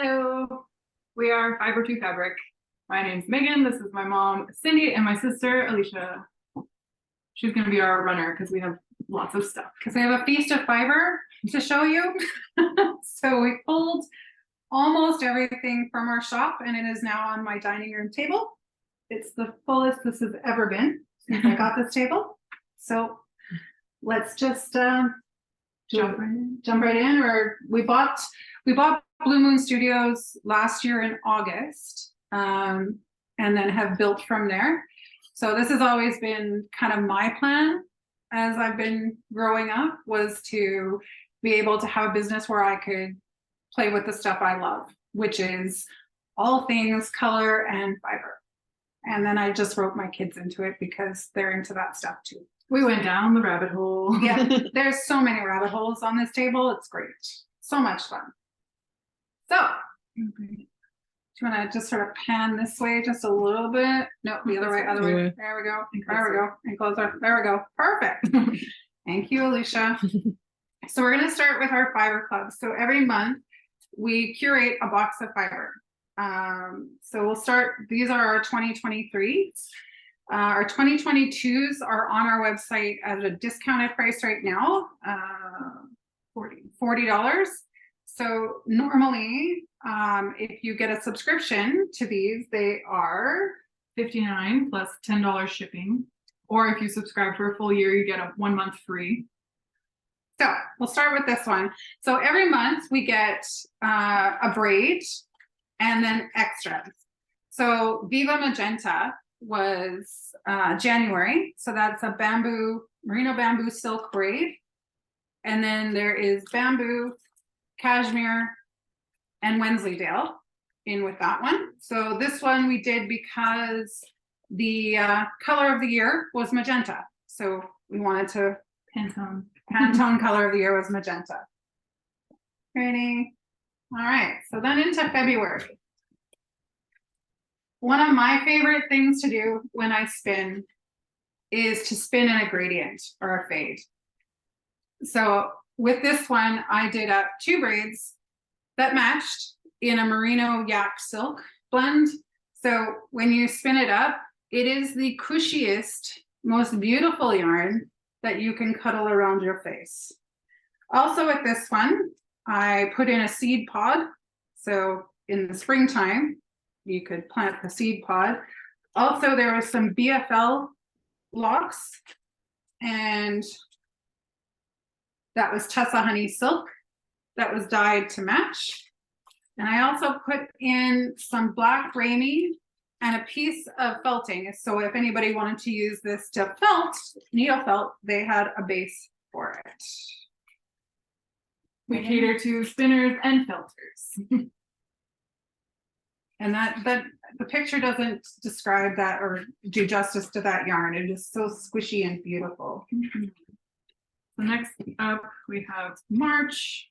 Hello, we are Fibre2Fabric. My name's Megan, this is my mom, Cindy, and my sister, Alicia. She's gonna be our runner because we have lots of stuff. Because we have a feast of fiber to show you. So we pulled almost everything from our shop and it is now on my dining room table. It's the fullest this has ever been since I got this table. So let's just jump right in. Or we bought Blue Moon Studios last year in August, and then have built from there. So this has always been kind of my plan as I've been growing up, was to be able to have a business where I could play with the stuff I love, which is all things color and fiber. And then I just wrote my kids into it because they're into that stuff too. We went down the rabbit hole. Yeah, there's so many rabbit holes on this table. It's great. So much fun. So, do you want to just sort of pan this way just a little bit? No, the other way, other way. There we go. There we go. And closer. There we go. Perfect. Thank you, Alicia. So we're going to start with our fiber club. So every month we curate a box of fiber. So we'll start, these are our 2023s. Our 2022s are on our website at a discounted price right now, $40. So normally, if you get a subscription to these, they are $59 plus $10 shipping. Or if you subscribe for a full year, you get a 1 month free. So we'll start with this one. So every month we get a braid and then extras. So Viva Magenta was January. So that's a merino bamboo silk braid. And then there is bamboo, cashmere, and Wensleydale in with that one. So this one we did because the color of the year was magenta. So we wanted to Pantone color of the year was magenta. Ready? All right, so then into February. One of my favorite things to do when I spin is to spin in a gradient or a fade. So with this one, I did up 2 braids that matched in a merino yak silk blend. So when you spin it up, it is the cushiest, most beautiful yarn that you can cuddle around your face. Also with this one, I put in a seed pod. So in the springtime, you could plant the seed pod. Also, there was some BFL locks, and that was Tessa Honey Silk that was dyed to match. And I also put in some black ramie and a piece of felting. So if anybody wanted to use this to felt, needle felt, they had a base for it. We cater to spinners and felters. And that the picture doesn't describe that or do justice to that yarn. It is so squishy and beautiful. So next up we have March.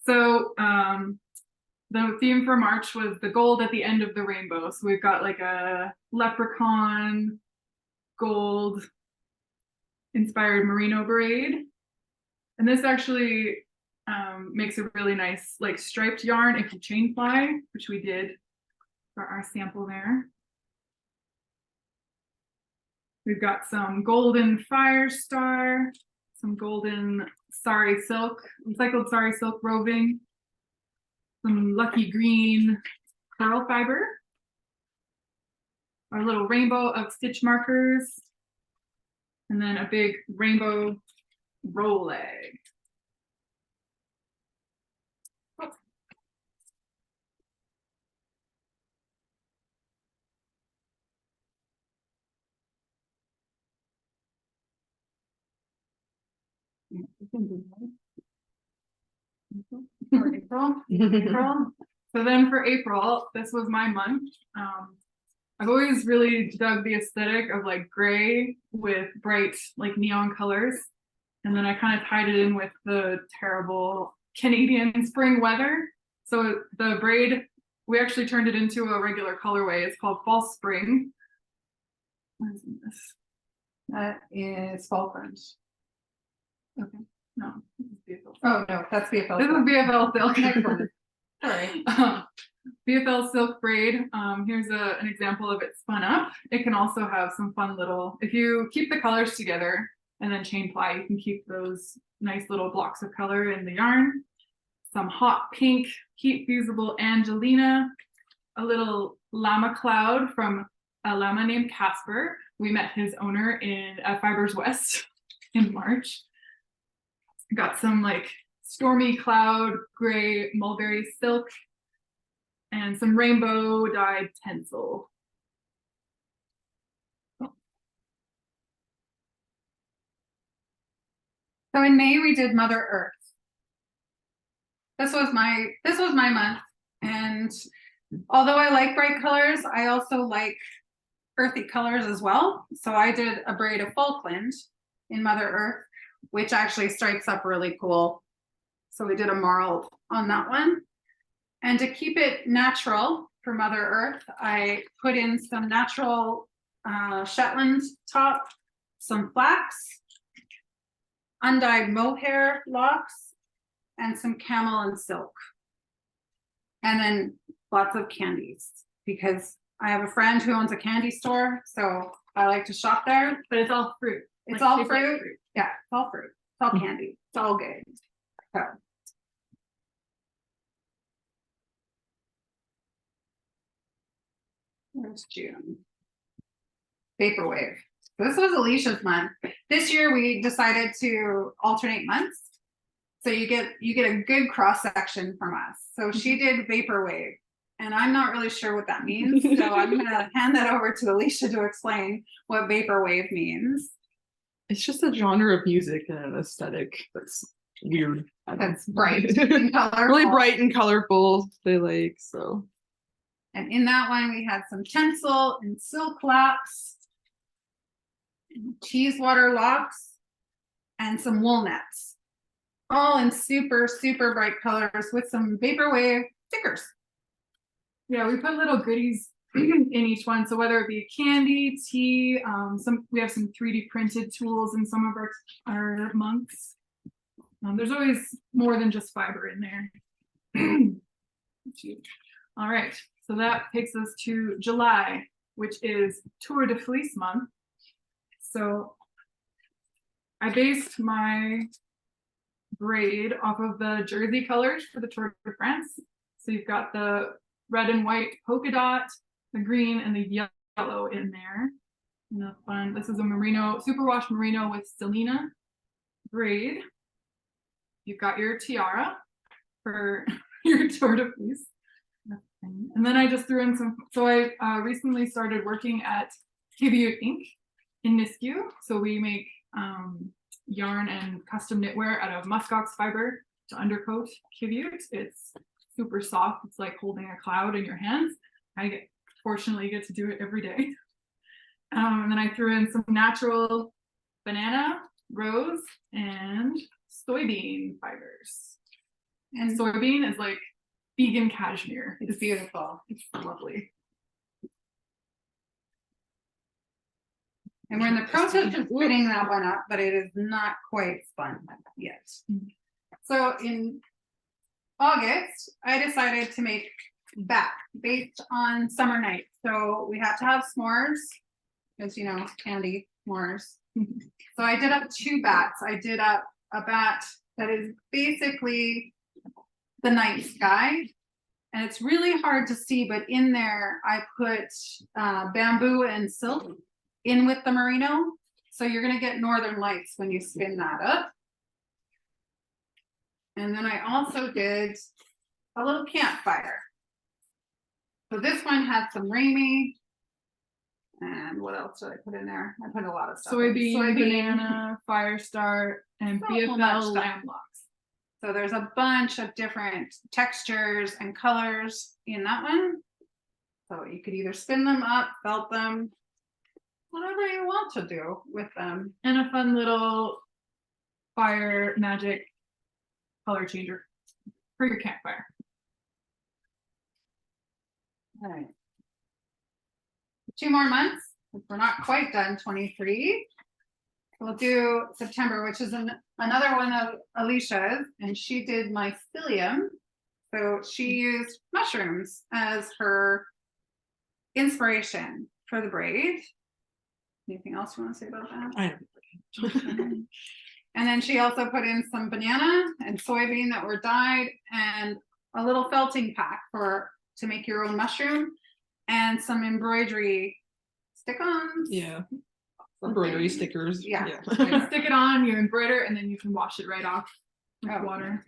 So the theme for March was the gold at the end of the rainbow. So we've got like a leprechaun gold inspired merino braid. And this actually makes a really nice like striped yarn if you chain fly, which we did for our sample there. We've got some golden fire star, some golden sari silk, recycled sari silk roving, some lucky green pearl fiber, our little rainbow of stitch markers, and then a big rainbow roll leg. April. So then for April, this was my month. I've always really dug the aesthetic of like gray with bright like neon colors. And then I kind of tied it in with the terrible Canadian spring weather. So the braid, we actually turned it into a regular colorway. It's called False Spring. What is this? That is fall fringe. Okay. No, this is BFL. Oh, no, that's BFL. This is BFL silk. Next one. Sorry. BFL silk braid. Here's an example of it spun up. It can also have some fun little, if you keep the colors together and then chain ply, you can keep those nice little blocks of color in the yarn. Some hot pink, heat fusible Angelina, a little llama cloud from a llama named Casper. We met his owner in Fibres West in March. Got some like stormy cloud gray mulberry silk and some rainbow dyed tencel. So in May we did Mother Earth. This was my month, and although I like bright colors, I also like earthy colors as well. So I did a braid of Falkland in Mother Earth, which actually strikes up really cool. So we did a marled on that one. And to keep it natural for Mother Earth, I put in some natural Shetland top, some flax, undyed mohair locks, and some camel and silk. And then lots of candies, because I have a friend who owns a candy store, so I like to shop there. But it's all fruit. It's like all fruit. Yeah, it's all fruit. It's all candy. It's all good. So. Where's June? Vaporwave. This was Alicia's month. This year we decided to alternate months. So you get a good cross section from us. So she did Vaporwave, and I'm not really sure what that means. So I'm gonna hand that over to Alicia to explain what Vaporwave means. It's just a genre of music and an aesthetic that's weird. That's bright and colorful. Really bright and colorful. They like so. And in that one, we had some tencel and silk locks, and cheese water locks, and some wool nets, all in super, super bright colors with some Vaporwave stickers. Yeah, we put little goodies in each one. So whether it be candy, tea, we have some 3D printed tools in some of our months. There's always more than just fiber in there. All right, so that takes us to July, which is Tour de Fleece month. So I based my braid off of the jersey colors for the Tour de France. So you've got the red and white polka dot, the green, and the yellow in there. And the fun. This is a merino, superwash merino with Selena braid. You've got your tiara for your Tour de Fleece. And then I just threw in some, so I recently started working at Kiviute Inc. in Nisku. So we make yarn and custom knitwear out of muskox fiber to undercoat Kiviute. It's super soft. It's like holding a cloud in your hands. Fortunately get to do it every day. And then I threw in some natural banana, rose, and soybean fibers. And soybean is like vegan cashmere. It's beautiful. It's lovely. And we're in the process of spinning that one up, but it is not quite spun yet. So in August, I decided to make back based on summer nights. So we had to have s'mores, because you know, candy s'mores. So I did up 2 bats. I did up a bat that is basically the night sky, and it's really hard to see, but in there I put bamboo and silk in with the merino, so you're going to get northern lights when you spin that up. And then I also did a little campfire. So this one had some Ramy, and what else did I put in there? I put a lot of stuff. Soybean, banana, fire start, and BFL lamb locks. So there's a bunch of different textures and colors in that one. So you could either spin them up, felt them, whatever you want to do with them. And a fun little fire magic color changer for your campfire. All right. 2 more months. We're not quite done 23. We'll do September, which is another one of Alicia's, and she did mycelium. So she used mushrooms as her inspiration for the braid. Anything else you want to say about that? I don't. And then she also put in some banana and soybean that were dyed, and a little felting pack to make your own mushroom, and some embroidery stick-ons. Yeah. Embroidery stickers. Yeah. You stick it on, you embroider, and then you can wash it right off with water.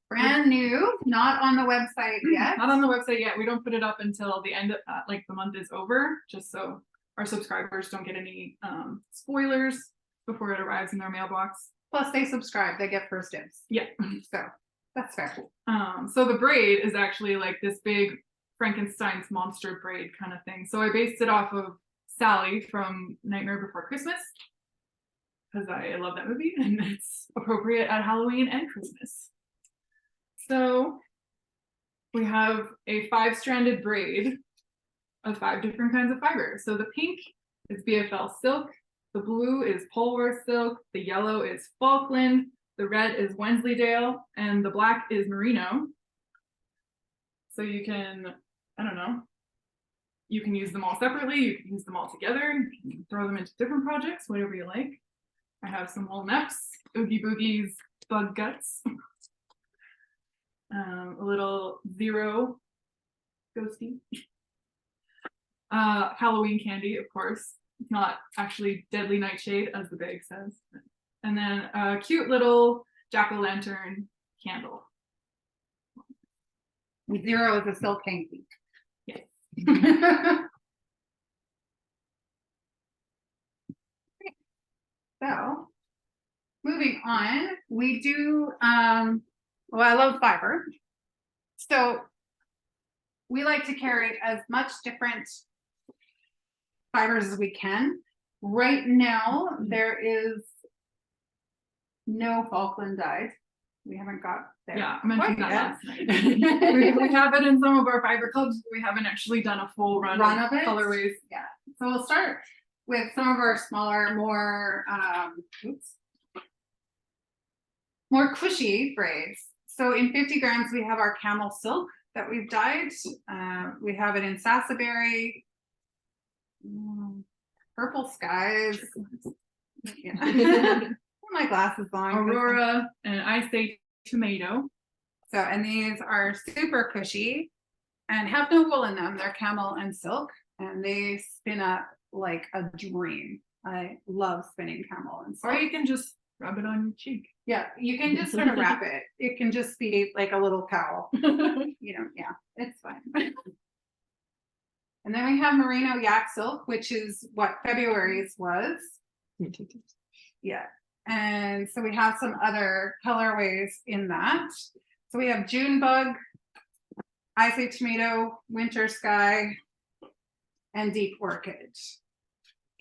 Brand new, not on the website yet. Not on the website yet. We don't put it up until the end of like the month is over, just so our subscribers don't get any spoilers before it arrives in their mailbox. Plus they subscribe, they get first dibs. Yeah. So that's fair. So the braid is actually like this big Frankenstein's monster braid kind of thing. So I based it off of Sally from Nightmare Before Christmas, because I love that movie and it's appropriate at Halloween and Christmas. So we have a 5-stranded braid of 5 different kinds of fiber. So the pink is BFL silk, the blue is Polwarth silk, the yellow is Falkland, the red is Wensleydale, and the black is Merino. So you can, I don't know, you can use them all separately, you can use them all together, you can throw them into different projects, whatever you like. I have some wool neffs, Oogie Boogie's bug guts, a little zero ghosty, Halloween candy, of course. It's not actually deadly nightshade as the bag says. And then a cute little jack-o'-lantern candle. Zero is a silk hanky. Yes. So moving on, we do well, I love fiber. So we like to carry as much different fibers as we can. Right now, there is no Falkland dyed. We haven't got there. Yeah, I mentioned that yet. last night. we have it in some of our fiber clubs, but we haven't actually done a full run of it. colorways. Yeah. So we'll start with some of our smaller, more cushy braids. So in 50 grams, we have our camel silk that we've dyed. We have it in Sassberry, purple skies. Yeah. My glasses on. Aurora, and I say tomato. So, and these are super cushy and have no wool in them. They're camel and silk, and they spin up like a dream. I love spinning camel and silk. Or you can just rub it on your cheek. Yeah, you can just sort of wrap it. It can just be like a little towel. Yeah, it's fine. And then we have merino yak silk, which is what February's was. Yeah. And so we have some other colorways in that. So we have June bug, I say tomato, winter sky, and deep orchid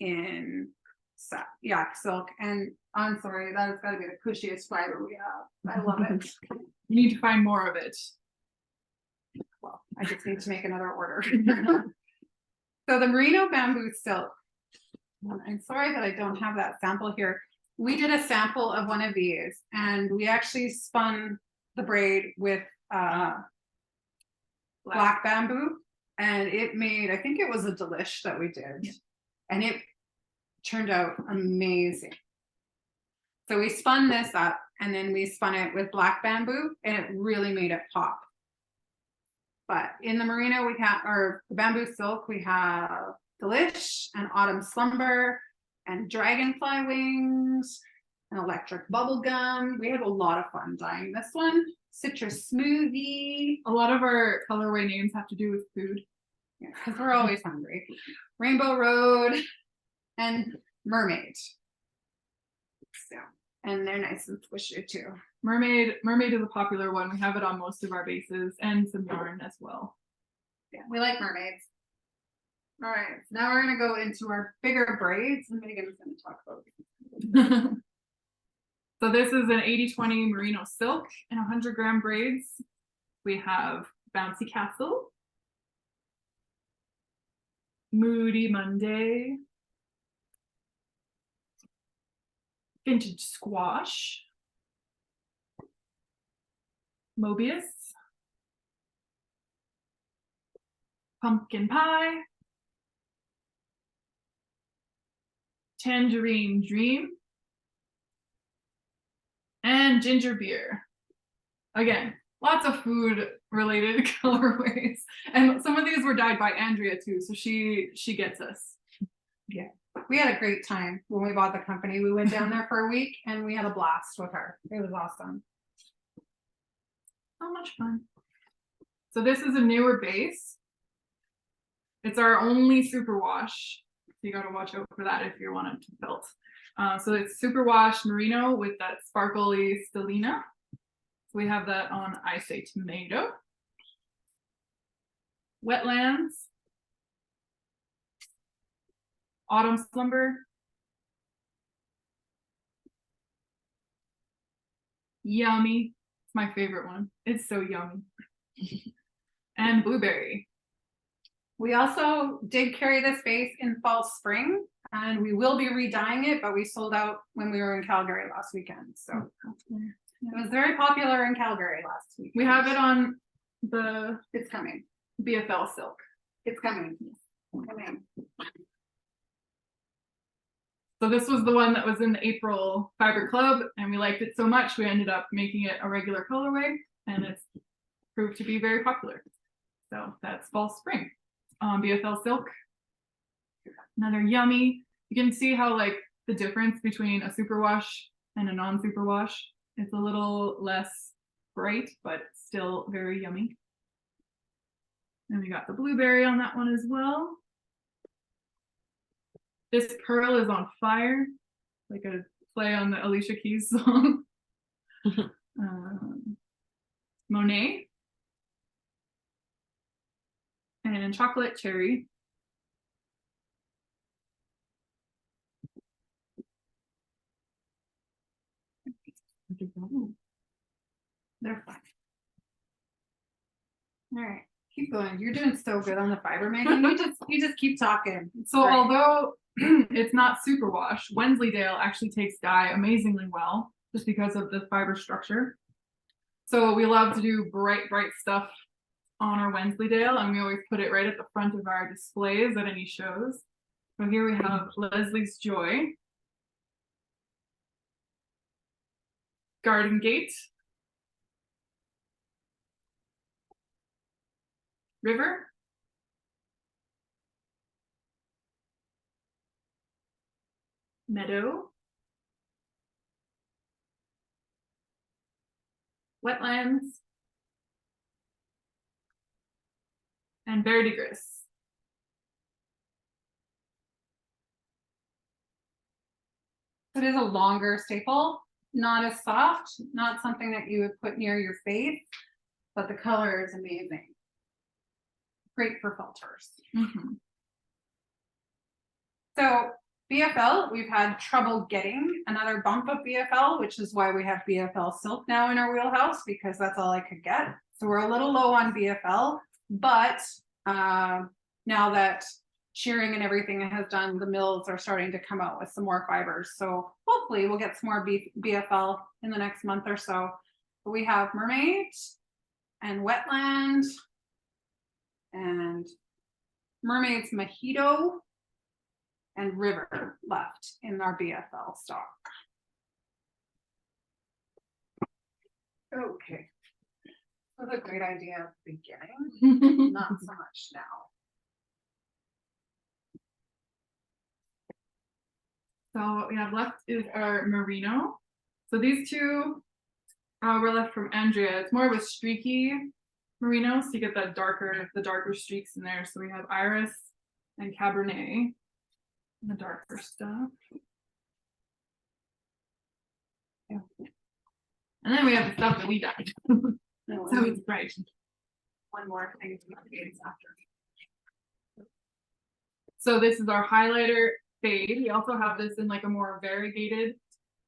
in yak silk. And I'm sorry, that has got to be the cushiest fiber we have. I love it. You need to find more of it. Well, I just need to make another order. So the merino bamboo silk. I'm sorry that I don't have that sample here. We did a sample of one of these, and we actually spun the braid with black bamboo, and it made, I think it was a delish that we did, yeah. And it turned out amazing. So we spun this up, and then we spun it with black bamboo, and it really made it pop. But in the merino, we have, or the bamboo silk, we have delish and autumn slumber and dragonfly wings and electric bubble gum. We had a lot of fun dyeing this one. Citrus smoothie. A lot of our colorway names have to do with food. Yeah, because we're always hungry. Rainbow Road and Mermaid. So, and they're nice and squishy too. Mermaid is a popular one. We have it on most of our bases and some yarn as well. Yeah, we like mermaids. All right, so now we're going to go into our bigger braids, and Megan's going to talk about it. So this is an 80-20 merino silk and 100-gram braids. We have Bouncy Castle, Moody Monday, Vintage Squash, Mobius, Pumpkin Pie, Tangerine Dream, and Ginger Beer. Again, lots of food related colorways. And some of these were dyed by Andrea too, so she gets us. We had a great time when we bought the company. We went down there for a week and we had a blast with her. It was awesome. So much fun. So this is a newer base. It's our only superwash. So you gotta watch out for that if you want it to felt. So it's superwash merino with that sparkly stellina. So we have that on I Say Tomato. Wetlands. Autumn Slumber. Yummy. It's my favorite one. It's so yummy. And Blueberry. We also did carry this base in fall spring and we will be redying it, but we sold out when we were in Calgary last weekend. So it was very popular in Calgary last week. We have it on the It's coming. BFL silk. It's coming. Coming. So this was the one that was in the April Fibre Club, and we liked it so much we ended up making it a regular colorway, and it's proved to be very popular. So that's fall spring. BFL silk. Another yummy. You can see how like the difference between a superwash and a non-superwash. It's a little less bright, but still very yummy. And we got the blueberry on that one as well. This pearl is on fire, like a play on the Alicia Keys song. Monet. And chocolate cherry. They're fun. All right, keep going. You're doing so good on the fiber, Megan. You just keep talking. So Great. although it's not superwash, Wensleydale actually takes dye amazingly well, just because of the fiber structure. So we love to do bright stuff on our Wensleydale, and we always put it right at the front of our displays at any shows. So here we have Leslie's Joy, Garden Gate, River, Meadow, Wetlands, and Verdigris. It is a longer staple, not as soft, not something that you would put near your face, but the color is amazing. Great for filters. So BFL, we've had trouble getting another bump of BFL, which is why we have BFL silk now in our wheelhouse, because that's all I could get. So we're a little low on BFL, but now that shearing and everything has done, the mills are starting to come out with some more fibers. So hopefully we'll get some more BFL in the next month or so. But we have Mermaid and Wetland and Mermaid's Mojito and River left in our BFL stock. Okay. That was a great idea at the beginning, not so much now. So what we have left is our merino. So these two were left from Andrea. It's more of a streaky merino, so you get that the darker streaks in there. So we have Iris and Cabernet, the darker stuff. Yeah. And then we have the stuff that we dyed. So it's bright. One more thing to navigate after. So this is our highlighter fade. We also have this in like a more variegated,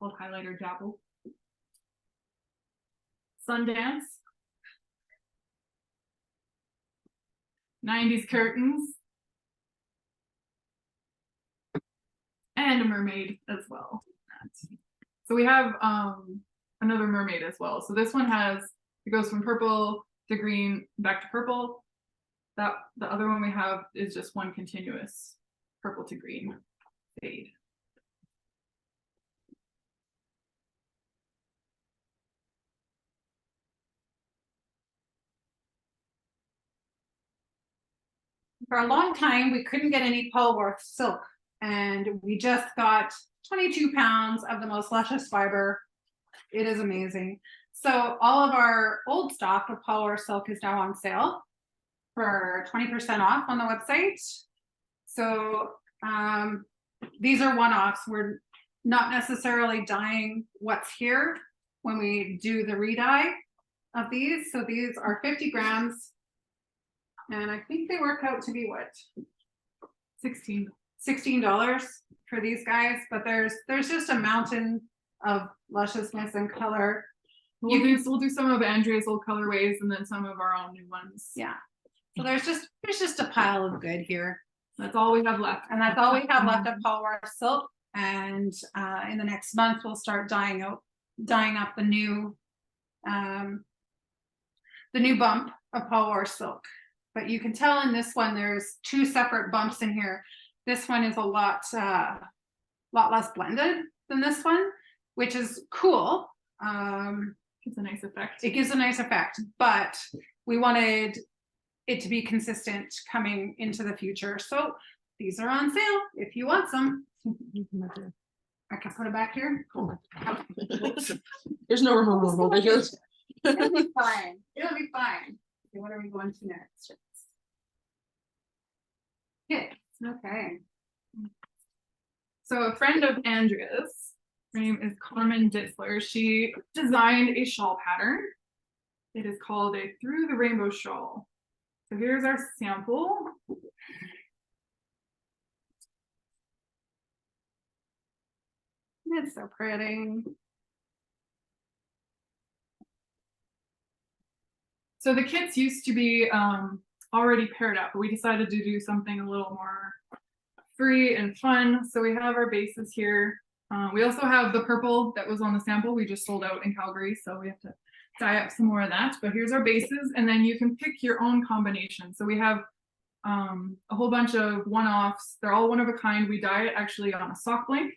called highlighter dabble. Sundance. 90s curtains. And a mermaid as well. So we have another mermaid as well. So this one it goes from purple to green back to purple. The other one we have is just one continuous purple to green fade. For a long time, we couldn't get any Polwarth silk, and we just got 22 pounds of the most luscious fiber. It is amazing. So all of our old stock of Polwarth silk is now on sale for 20% off on the website. So these are one-offs. We're not necessarily dyeing what's here when we do the re-dye of these. So these are 50 grams. And I think they work out to be what? $16 for these guys, but there's just a mountain of lusciousness and color. We'll do some of Andrea's old colorways and then some of our own new ones. Yeah. So there's just a pile of good here. That's all we have left. And that's all we have left of Polwarth silk. And in the next month we'll start dyeing up the new bump of Polwarth silk. But you can tell in this one there's two separate bumps in here. This one is a lot less blended than this one, which is cool. Gives a nice effect. It gives a nice effect, but we wanted it to be consistent coming into the future. So these are on sale if you want some. I can put it back here. Cool. There's no room over here. It'll be fine. It'll be fine. Okay, what are we going to next? Okay. So a friend of Andrea's, her name is Carmen Ditzler. She designed a shawl pattern. It is called a Through the Rainbow shawl. So here's our sample. It's so pretty. So the kits used to be already paired up, but we decided to do something a little more free and fun. So we have our bases here. We also have the purple that was on the sample. We just sold out in Calgary, so we have to dye up some more of that. But here's our bases, and then you can pick your own combination. So we have a whole bunch of one-offs. They're all one of a kind. We dye it actually on a sock blank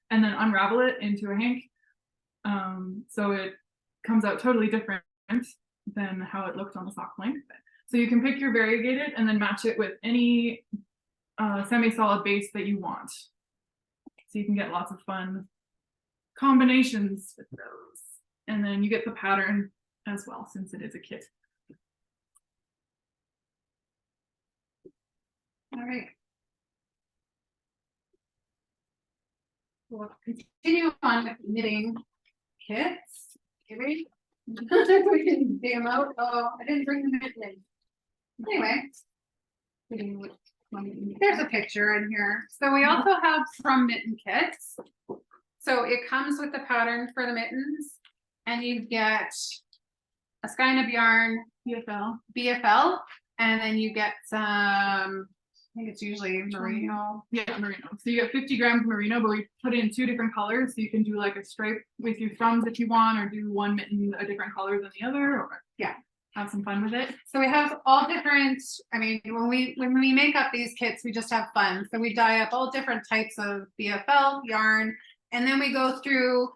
and then unravel it into a hank. So it comes out totally different than how it looked on the sock blank. So you can pick your variegated and then match it with any semi-solid base that you want. So you can get lots of fun combinations with those. And then you get the pattern as well, since it is a kit. All right. We'll continue on with knitting kits. Okay. We can dig them out. Oh, I didn't bring the mitten in. Anyway, there's a picture in here. So we also have from mitten kits. So it comes with the pattern for the mittens, and you get a skein of yarn, BFL, and then you get some, I think it's usually merino. Yeah, merino. So you get 50 grams merino, but we put in 2 different colors. So you can do like a stripe with your thumbs if you want, or do one mitten a different color than the other, or yeah, have some fun with it. So we have all different, I mean, when we make up these kits, we just have fun. So we dye up all different types of BFL yarn, and then we go through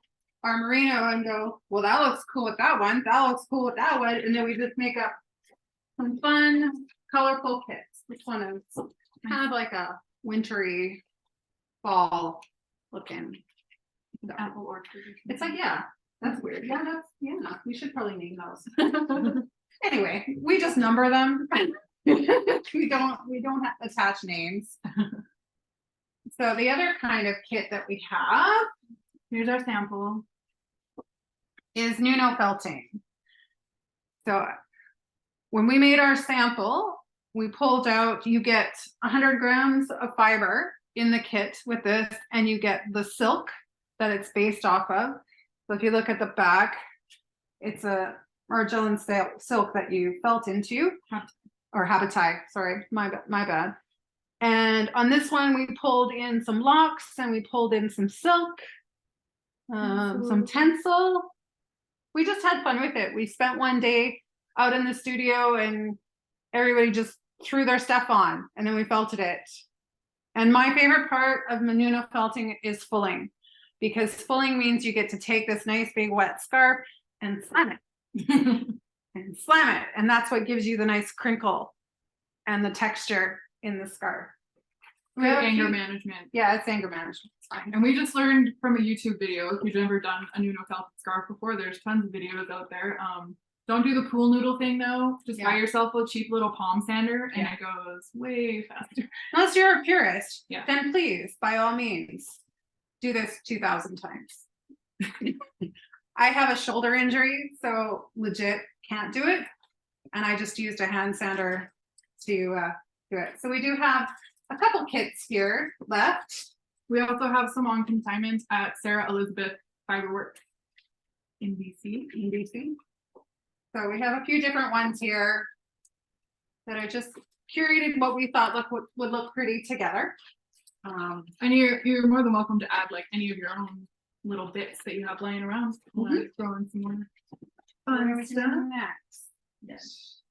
our merino and go, well, that looks cool with that one. That looks cool with that one. And then we just make up some fun, colorful kits. This one is kind of like a wintry fall looking. The apple orchard. It's like, yeah, that's weird. Yeah, we should probably name those. Anyway, we just number them. we don't have attach names. So the other kind of kit that we have, here's our sample, is Nuno felting. So when we made our sample, we pulled out, you get 100 grams of fiber in the kit with this, and you get the silk that it's based off of. So if you look at the back, it's a Argillan silk that you felt into, or habitai, sorry, my bad. And on this one, we pulled in some locks and we pulled in some silk, some tencel. We just had fun with it. We spent one day out in the studio and everybody just threw their stuff on and then we felted it. And my favorite part of Manuno felting is fulling, because fulling means you get to take this nice big wet scarf and slam it. And slam it. And that's what gives you the nice crinkle and the texture in the scarf. We have anger management. Yeah, it's anger management. It's fine. And we just learned from a YouTube video. If you've never done a Nuno felted scarf before, there's tons of videos out there. Don't do the pool noodle thing though. Just buy yourself a cheap little palm sander and it goes way faster. Unless you're a purist, Yeah. then please, by all means, do this 2,000 times. I have a shoulder injury, so legit can't do it. And I just used a hand sander to do it. So we do have a couple kits here left. We also have some on consignment at Sarah Elizabeth Fibre in BC. So we have a few different ones here that I just curated what we thought would look pretty together. And you're more than welcome to add like any of your own little bits that you have laying around. Throw in some more fun stuff. Next. Yes.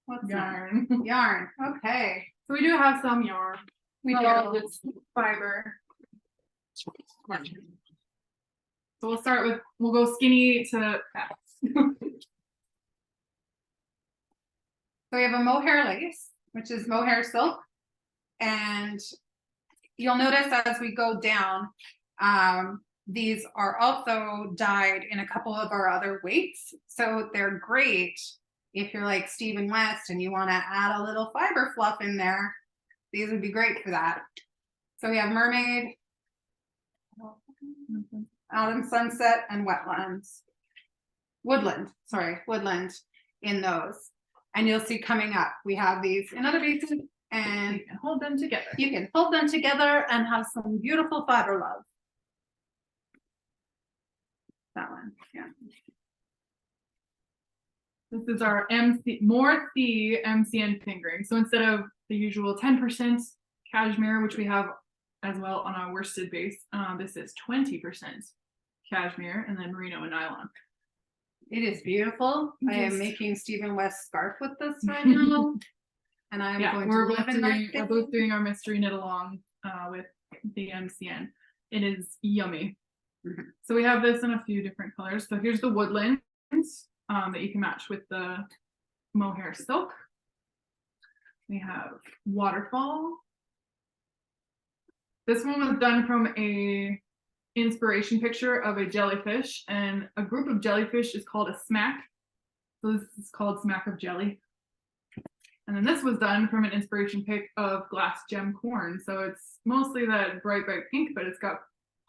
What's Yarn. that? Yarn. Okay. So we do have some yarn. We Not all do. of it's fiber. So we'll go skinny to fat. So we have a mohair lace, which is mohair silk. And you'll notice as we go down, these are also dyed in a couple of our other weights. So they're great if you're like Stephen West and you want to add a little fiber fluff in there. These would be great for that. So we have Mermaid, Autumn Sunset, and Woodland in those. And you'll see coming up, we have these in other bases, and You can hold them together. you can hold them together and have some beautiful fiber love. That one, yeah. This is our MCN fingering. So instead of the usual 10% cashmere, which we have as well on our worsted base, this is 20% cashmere and then merino and nylon. It is beautiful. I am Yes. making Stephen West scarf with this right now. And I'm going to we're live in my both doing our mystery knit along with the MCN. It is yummy. Mhm. So we have this in a few different colors. So here's the woodland that you can match with the mohair silk. We have waterfall. This one was done from a inspiration picture of a jellyfish, and a group of jellyfish is called a smack. So this is called smack of jelly. And then this was done from an inspiration pic of glass gem corn. So it's mostly that bright pink, but it's got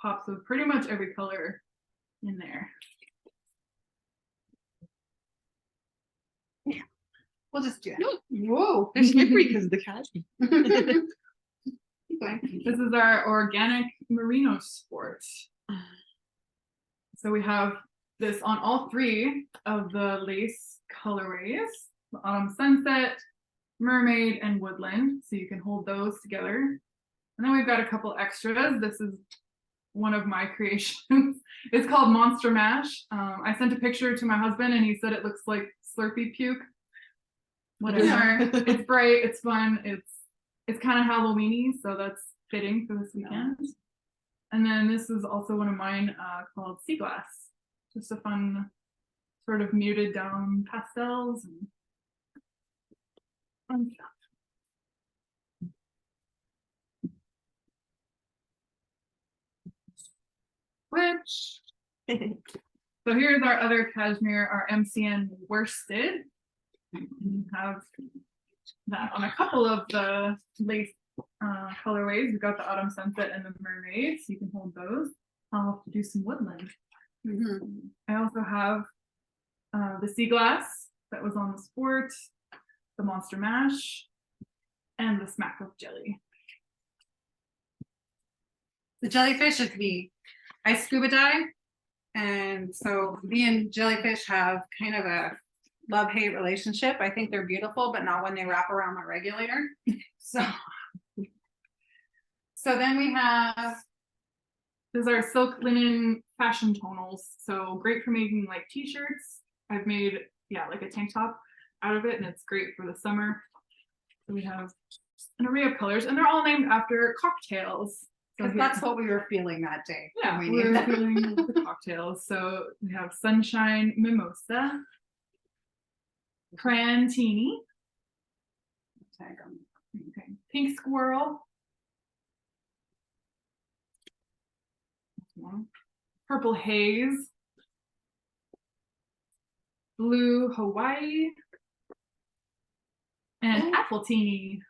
pops of pretty much every color in there. Yeah, we'll just do that. Whoa, they're slippery because of the cashmere. Keep going. This is our organic merino sport. So we have this on all three of the lace colorways, the Autumn Sunset, Mermaid, and Woodland. So you can hold those together. And then we've got a couple extras. This is one of my creations. It's called Monster Mash. I sent a picture to my husband and he said it looks like Slurpee puke. Whatever. It's bright, it's fun, it's kind of Halloween-y, so that's fitting for this weekend. And then this is also one of mine called Sea Glass. Just a fun sort of muted down pastels and fun stuff. Which, so here's our other cashmere, our MCN worsted. We have that on a couple of the lace colorways. We've got the Autumn Sunset and the Mermaid, so you can hold those. I'll have to do some woodland. I also have the Sea Glass that was on the sport, the Monster Mash, and the Smack of Jelly. The jellyfish is me. I scuba dive, and so me and jellyfish have kind of a love-hate relationship. I think they're beautiful, but not when they wrap around my regulator. So then we have, These are silk linen fashion tonals. So great for making like t-shirts. I've made, yeah, like a tank top out of it, and it's great for the summer. So we have an array of colors, and they're all named after cocktails. So because that's what we were feeling that day. yeah, when we're named them. feeling the cocktails. So we have Sunshine Mimosa, Crantini, Tag 'em. okay, Pink Squirrel, Purple Haze, Blue Hawaii, and Apple Teeny.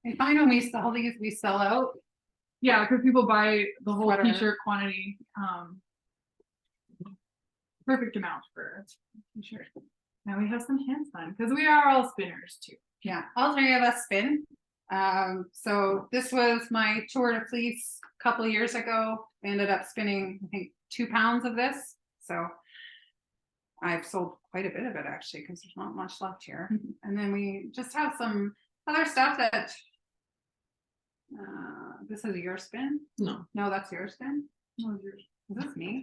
I find when we sell these, we sell out. Yeah, because people buy the whole Sweater. t-shirt quantity. Perfect amount for a t-shirt. Now we have some hand spun because we are all spinners too. Yeah, all three of us spin. So this was my tour de fleece a couple of years ago. I ended up spinning, I think, 2 pounds of this. So I've sold quite a bit of it actually, because there's not much left here. And then we just have some other stuff that this is your spin. No. No, that's your spin. What was yours? Is this me?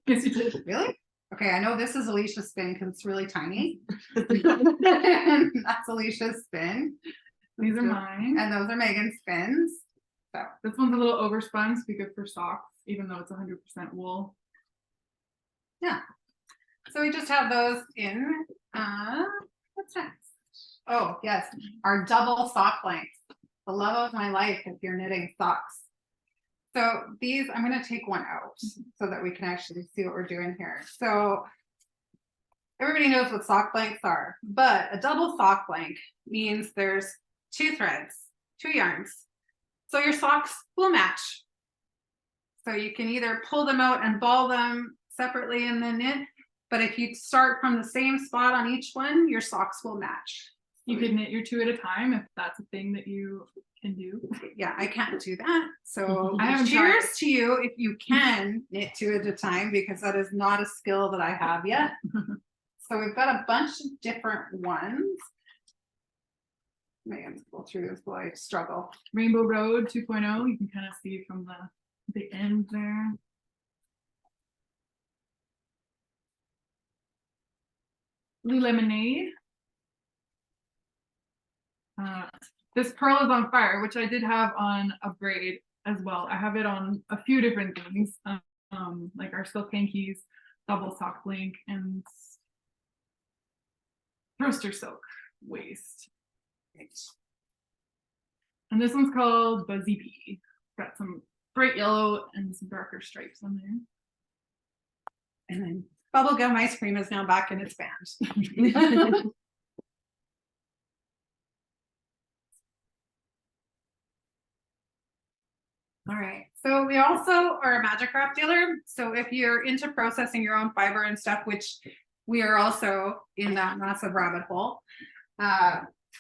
Yes, you did. Really? Okay, I know this is Alicia's spin because it's really tiny. That's Alicia's spin. These are mine. And those are Megan's spins. So This one's a little overspun to be good for socks, even though it's 100% wool. yeah. So we just have those in. What's next? Oh, yes, our double sock length. The love of my life if you're knitting socks. So these, I'm going to take one out so that we can actually see what we're doing here. So everybody knows what sock lengths are, but a double sock length means there's 2 threads, 2 yarns. So your socks will match. So you can either pull them out and ball them separately and then knit, but if you start from the same spot on each one, your socks will match. You could knit your 2 at a time if that's a thing that you can do. Yeah, I can't do that. So I haven't cheers tried. to you if you can knit 2 at a time, because that is not a skill that I have yet. So we've got a bunch of different ones. Megan's go through this while I struggle. Rainbow Road 2.0, you can kind of see from the end there. Blue Lemonade. This pearl is on fire, which I did have on Upgrade as well. I have it on a few different things, like our silk hankies, double sock link, and roaster silk waist. And this one's called Buzzy Bee. Got some bright yellow and some darker stripes on there. And then bubblegum ice cream is now back in its band. All right, so we also are a Magic Craft dealer. So if you're into processing your own fiber and stuff, which we are also in that massive rabbit hole,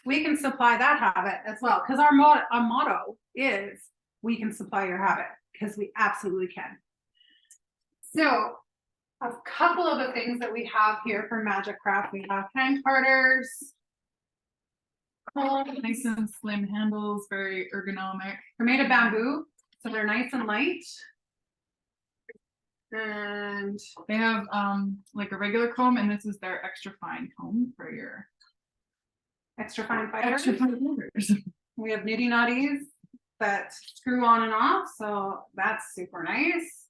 we can supply that habit as well. Because our motto is we can supply your habit, because we absolutely can. So a couple of the things that we have here for Magic Craft, we have hand carders. Nice and slim handles, very ergonomic. They're made of bamboo, so they're nice and light. And They have like a regular comb, and this is their extra fine comb for your extra fine fiber. extra fine fibers. We have nitty knotties that screw on and off, so that's super nice.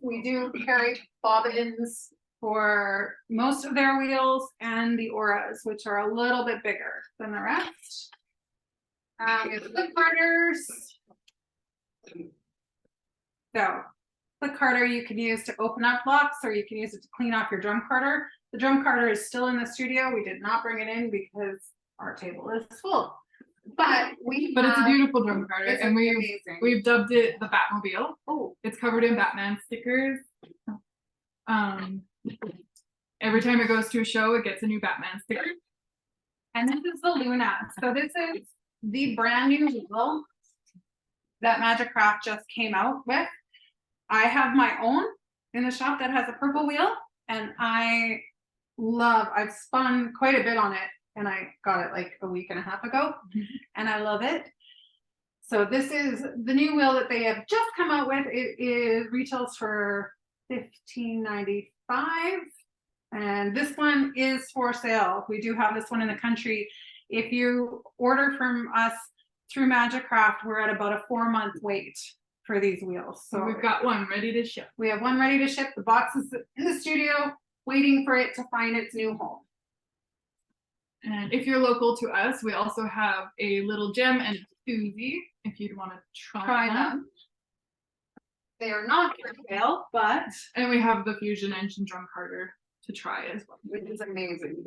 We do carry bobbins for most of their wheels and the auras, which are a little bit bigger than the rest. We have clip carders. So clip carder you can use to open up blocks, or you can use it to clean off your drum carder. The drum carder is still in the studio. We did not bring it in because our table is full. But it's a beautiful drum carder, and we've dubbed it the Batmobile. Oh, It's covered in Batman stickers. Every time it goes to a show, it gets a new Batman sticker. and this is the Luna. So this is the brand new wheel that Magic Craft just came out with. I have my own in the shop that has a purple wheel, and I've spun quite a bit on it, and I got it like a week and a half ago, and I love it. So this is the new wheel that they have just come out with. It retails for $15.95, and this one is for sale. We do have this one in the country. If you order from us through Magic Craft, we're at about a 4-month wait for these wheels. So we've got one ready to ship. We have one ready to ship. The box is in the studio waiting for it to find its new home. And if you're local to us, we also have a little gem and Susie if you'd want to try them. They are not for sale, but And we have the Fusion Engine Drum Carter to try as well. which is amazing.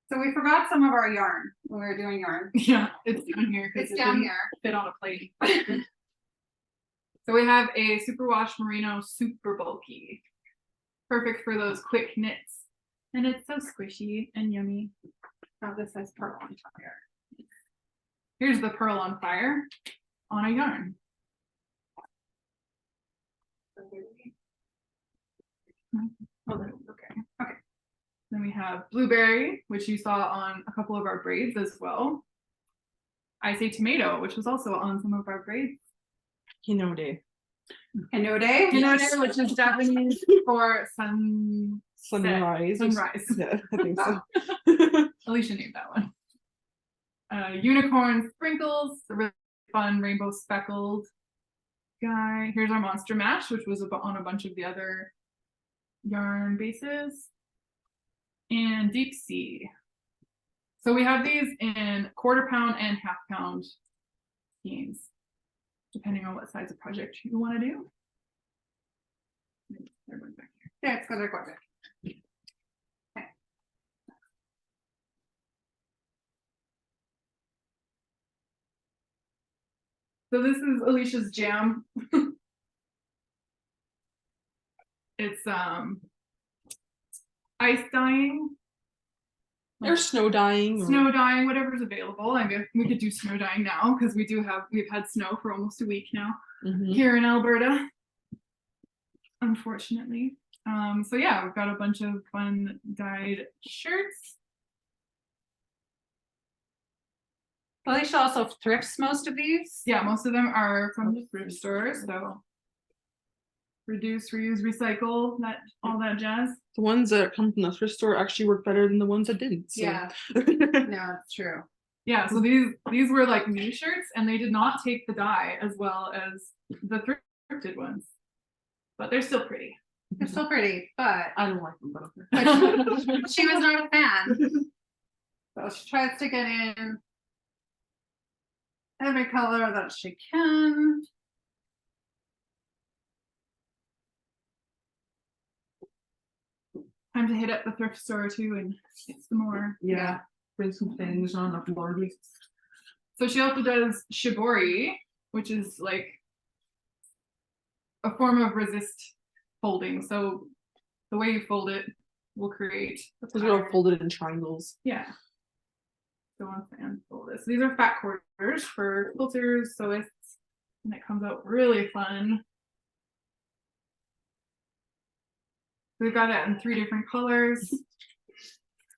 So we forgot some of our yarn when we were doing yarn. Yeah, it's down here. 'Cause It's it down didn't here. fit on a plate. So we have a superwash merino super bulky. Perfect for those quick knits. And it's so squishy and yummy. Oh, this says pearl on fire. Here's the pearl on fire on a yarn. Oh, okay. Okay. Then we have blueberry, which you saw on a couple of our braids as well. I say tomato, which was also on some of our braids. Hinode. Hinode. Hinode, which is Japanese for sun. Sunrise. or Sunrise. Yeah, I think so. Alicia named that one. Unicorn sprinkles, a really fun rainbow speckled guy. Here's our monster mash, which was on a bunch of the other yarn bases. And deep sea. So we have these in 1/4 pound and 1/2 pound skeins, depending on what size of project you want to do. They're going back here. Yeah, it's because they're gorgeous. Okay. So this is Alicia's jam. It's ice dyeing, Or snow dyeing. snow dyeing, whatever's available. I mean, we could do snow dyeing now because we've had snow for almost a week now here in Alberta, unfortunately. So yeah, we've got a bunch of fun dyed shirts. Alicia also thrifts most of these. Yeah, most of them are from the thrift store, so reduce, reuse, recycle, all that jazz. The ones that come from the thrift store actually work better than the ones that didn't. So. Yeah. No, it's true. Yeah, so these were like new shirts, and they did not take the dye as well as the thrifted ones, but they're still pretty. They're still pretty, but I don't like them, but okay. she was not a fan. So she tries to get in every color that she can. Time to hit up the thrift store too and get some more. Yeah, bring some things on the floor. So she also does shibori, which is like a form of resist folding. So the way you fold it will create. Those are all folded in triangles. Yeah. So once I unfold this, these are fat quarters for quilters, sewists, and it comes out really fun. We've got it in 3 different colors.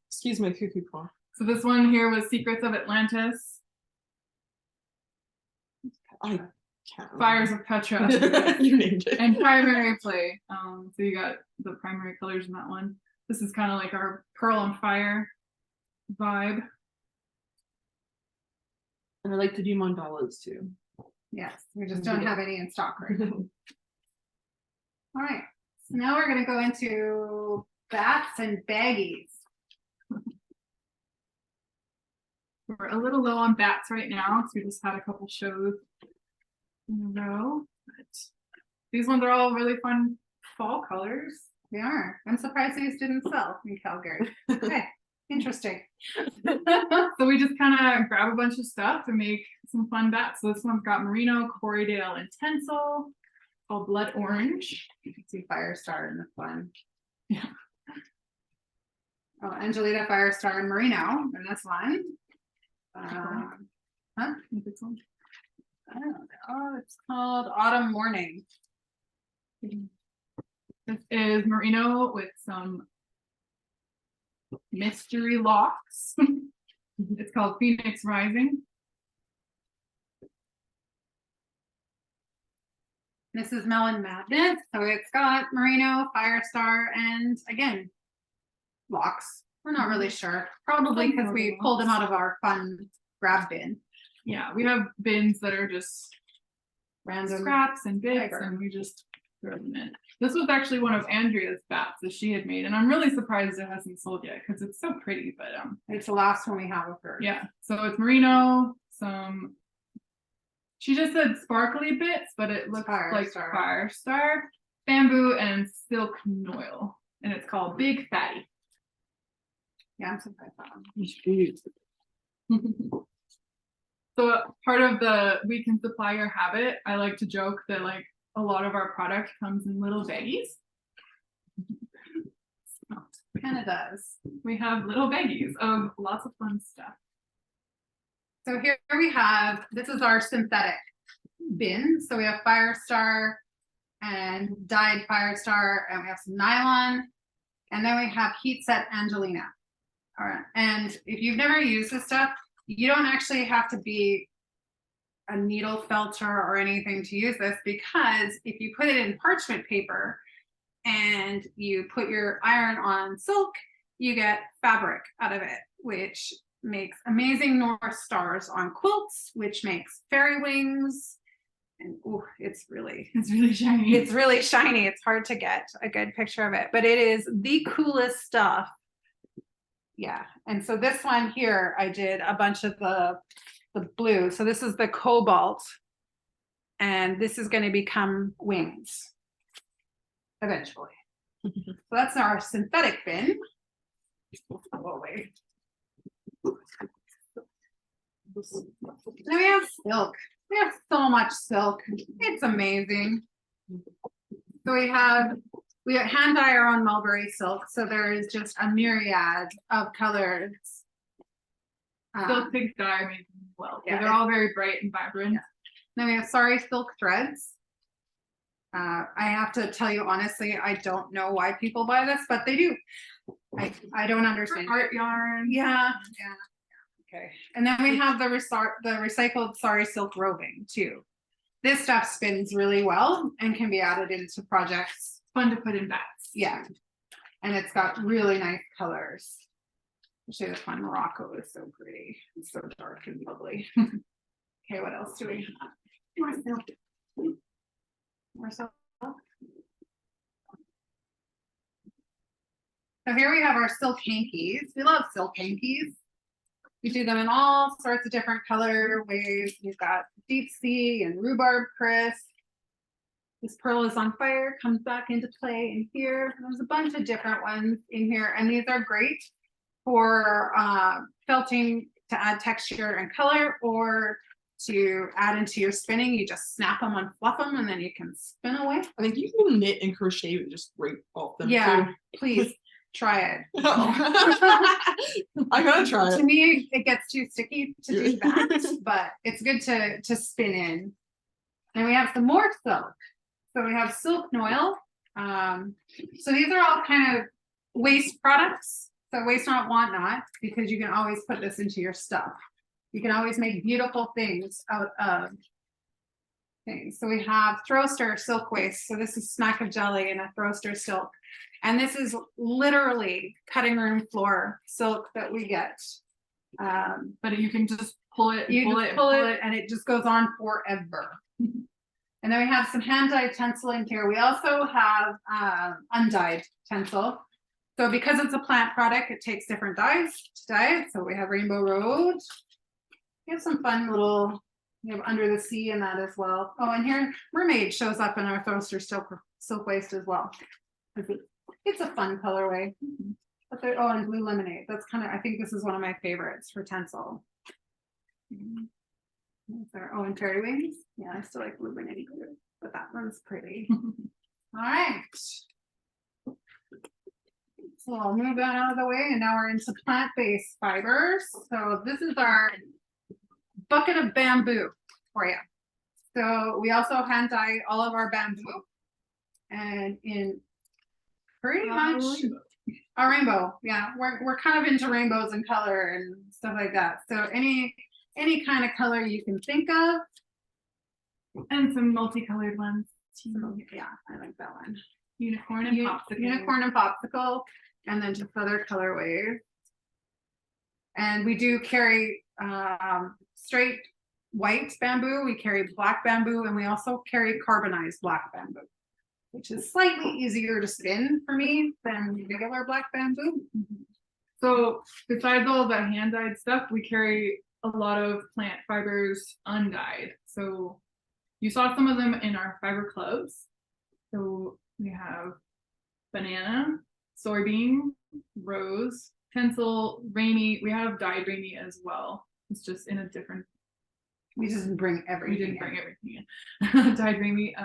Excuse my cuckoo claw. So this one here was Secrets of Atlantis, I can't. Fires of Petra, You named it. and Primary Play. So you got the primary colors in that one. This is kind of like our Pearl on Fire vibe. And I like to do mandalas too. Yes, we just don't have any in stock right now. All right, so now we're gonna go into bats and baggies. We're a little low on bats right now because we just had a couple shows in a row. But these ones are all really fun fall colors. They are. I'm surprised these didn't sell in Calgary. Okay, interesting. So we just kind of grab a bunch of stuff to make some fun bats. So this one's got merino, Corriedale, and tencel, called Blood Orange. You can see Firestar in this one. Yeah. Oh, Angelita Firestar and Merino in this one. Huh? This one. I don't know. It's called Autumn Morning. This is merino with some mystery locks. It's called Phoenix Rising. This is Melon Madness, so it's got merino, Firestar, and again, locks. We're not really sure, probably because we pulled them out of our fun grab bin. Yeah, we have bins that are just Random scraps and bits, fiber. and we just throw them in. This was actually one of Andrea's bats that she had made, and I'm really surprised it hasn't sold yet because it's so pretty. But It's the last one we have of her. yeah. So it's merino, some. She just said sparkly bits, but it looks like Firestar, bamboo, and silk noil, and it's called Big Fatty. Yeah, I'm surprised that one. It's huge. So part of the we can supply your habit, I like to joke that like a lot of our product comes in little baggies. Kind of does. We have little baggies of lots of fun stuff. So here we have, this is our synthetic bin. So we have Firestar and dyed Firestar, and we have some nylon, and then we have heat set Angelina. All right, and if you've never used this stuff, you don't actually have to be a needle felter or anything to use this, because if you put it in parchment paper and you put your iron on silk, you get fabric out of it, which makes amazing North Stars on quilts, which makes fairy wings. And oh, it's really shiny. It's really shiny. It's hard to get a good picture of it, but it is the coolest stuff. Yeah, and so this one here, I did a bunch of the blue. So this is the cobalt, and this is going to become wings eventually. So that's our synthetic bin. Oh, wait. Then we have silk. We have so much silk. It's amazing. So we have hand dye our own mulberry silk. So there is just a myriad of colors. Silk pig dye I mean, well. Yeah, They're all very bright and vibrant. Yeah. Then we have sorry silk threads. I have to tell you honestly, I don't know why people buy this, but they do. I don't understand. Art yarn. Yeah. Okay. And then we have the recycled sorry silk roving too. This stuff spins really well and can be added into projects. Fun to put in bats. Yeah. And it's got really nice colors. Especially this one, Morocco, is so pretty. It's so dark and lovely. Okay, what else do we have? More silk. More silk. So here we have our silk hankies. We love silk hankies. We do them in all sorts of different color ways. We've got deep sea and rhubarb crisp. This pearl is on fire, comes back into play in here. There's a bunch of different ones in here, and these are great for felting to add texture and color, or to add into your spinning. You just snap them and fluff them, and then you can spin away. I think you can knit and crochet and just break off them. Yeah, too. please try it. I gotta try To it. me, it gets too sticky to do that, but it's good to spin in. And we have some more silk. So we have silk noil. So these are all kind of waste products. So waste not, want not, because you can always put this into your stuff. You can always make beautiful things out of things. So we have Throwster silk waste. So this is smack of jelly in a Throwster silk. And this is literally cutting room floor silk that we get. But you can just pull it, You pull just it, pull it, and it just goes on forever. And then we have some hand dyed tencel in here. We also have undyed tencel. So because it's a plant product, it takes different dyes to dye it. So we have Rainbow Road. We have some fun little, we have Under the Sea in that as well. Oh, and here Mermaid shows up in our Throwster silk waste as well. It's a fun colorway. But oh, and Blue Lemonade. That's kind of, I think this is one of my favorites for tencel. Oh, and Fairy Wings. Yeah, I still like Blue Lemonade, but that one's pretty. All right. So I'll move that out of the way, and now we're into plant-based fibers. So this is our bucket of bamboo for you. So we also hand dye all of our bamboo, and in pretty Rainbow. much a rainbow. Yeah, we're kind of into rainbows and color and stuff like that. So any kind of color you can think of. And some multicolored ones. So, yeah, I like that one. Unicorn and popsicle. Unicorn and popsicle, and then just other colorways. And we do carry straight white bamboo, we carry black bamboo, and we also carry carbonized black bamboo, which is slightly easier to spin for me than regular black bamboo. So besides all the hand dyed stuff, we carry a lot of plant fibers undyed. So you saw some of them in our fiber clubs. So we have banana, soybean, rose, pencil, rainy. We have dyed rainy as well. It's just in a different. We didn't bring everything. We didn't bring everything in. Dyed rainy,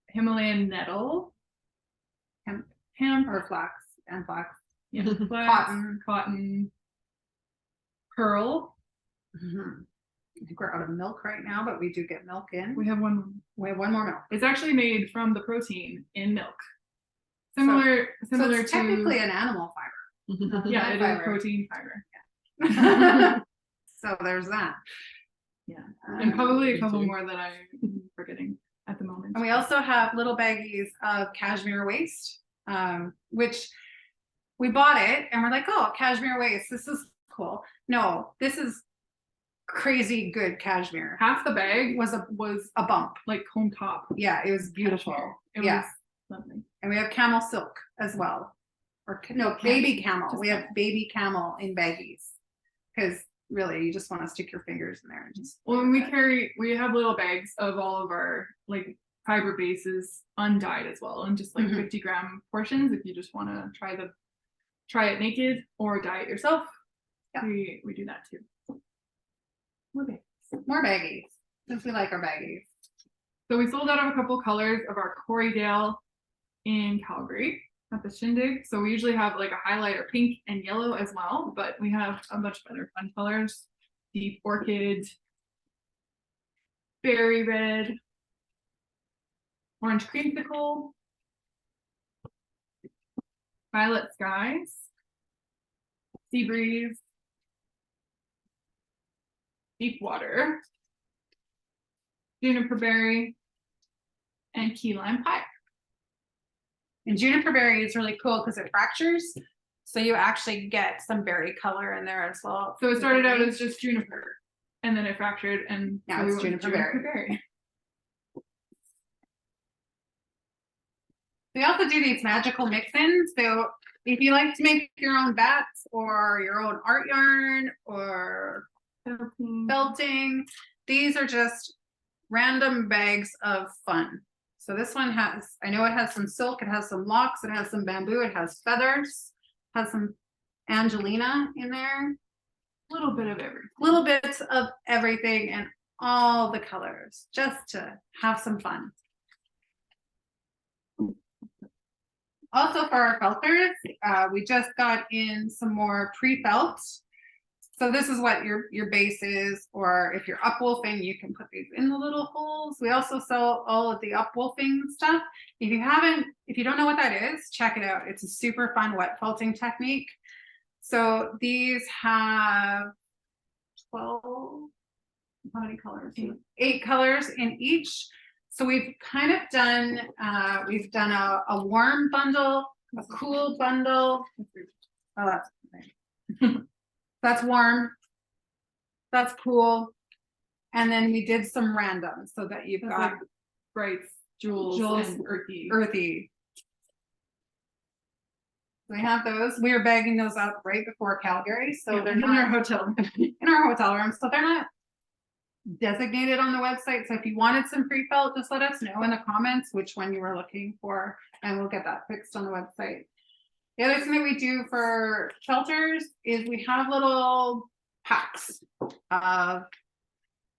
Himalayan nettle, hemp Or flax and flax. yeah, flax, cotton, pearl. I think we're out of milk right now, but we do get milk in. We have one. We have one more milk. It's actually made from the protein in milk. Similar So to it's technically an animal fiber. yeah, it is fiber. protein fiber. So there's that. Yeah, and probably a Me couple too. more that I'm forgetting at the moment. And we also have little baggies of cashmere waste, which we bought it and we're like, oh, cashmere waste, this is cool. No, this is crazy good cashmere. Half the bag Was a bump. like comb top. Yeah, it was beautiful. It Yeah. was lovely. And we have camel silk as well. Or no, baby camel. Just We have baby camel in baggies. Because really, you just want to stick your fingers in there and just. Well, when we have little bags of all of our like fiber bases undyed as well, and just like Mhm. 50-gram portions if you just want to try it naked or dye it yourself. Yeah. We do that too. Okay. More baggies. Since we like our baggies. So we sold out of a couple colors of our Corriedale in Calgary at the Shindig. So we usually have like a highlighter pink and yellow as well, but we have a much better fun colors. Deep orchid, berry red, orange creamsicle, violet skies, sea breeze, deep water, juniper berry, and key lime pie. And juniper berry is really cool because it fractures. So you actually get some berry color in there as well. So it started out as just juniper, and then it fractured, and Now so we it's went with juniper berry. berry. We also do these magical mix-ins. So if you like to make your own bats or your own art yarn or felting, these are just random bags of fun. So this one has, I know it has some silk, it has some locks, it has some bamboo, it has feathers, has some Angelina in there, Little bit of everything. little bits of everything and all the colors, just to have some fun. Also for our felters, we just got in some more pre-felt. So this is what your base is, or if you're upwolfing, you can put these in the little holes. We also sell all of the upwolfing stuff. If you don't know what that is, check it out. It's a super fun wet felting technique. So these have 12, how many colors? 8 colors in each. So we've kind of done, we've done a warm bundle, a cool bundle. Oh, that's warm. That's cool. And then we did some random so that you've That's got like brights, jewels, and earthy. earthy. We have those. We were bagging those up right before Calgary. So Yeah, they're in not our hotel. in our hotel room. So they're not designated on the website. So if you wanted some free felt, just let us know in the comments which one you were looking for, and we'll get that fixed on the website. The other thing that we do for shelters is we have little packs of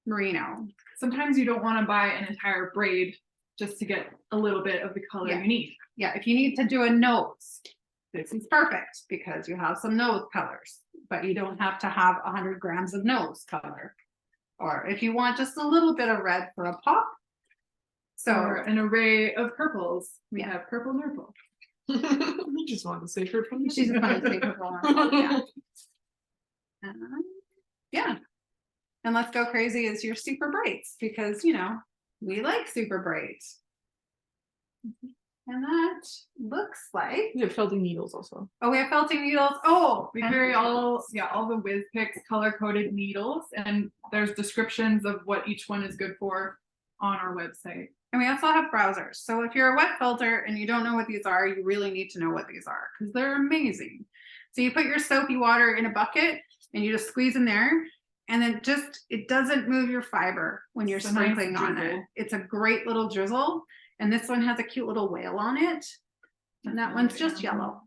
merino. Sometimes you don't want to buy an entire braid just to get a little bit of the color Yeah. you need. Yeah, if you need to do a nose, this is perfect because you have some nose colors, but you don't have to have 100 grams of nose color. Or if you want just a little bit of red for a pop, So Or an array of purples. We Yeah. have purple nurple. You just wanted to say purple. she's fun to say purple. Yeah. Yeah. And let's go crazy is your super brights because we like super bright. And that looks like We have felting needles also. we have felting needles. Oh, We and- carry all the Whiz Picks color-coded needles, and there's descriptions of what each one is good for on our website. And we also have browsers. So if you're a wet felter and you don't know what these are, you really need to know what these are because they're amazing. So you put your soapy water in a bucket and you just squeeze in there, and then it doesn't move your fiber when you're It's a nice sprinkling on it. drizzle. It's a great little drizzle. And this one has a cute little whale on it. And that one's just yellow.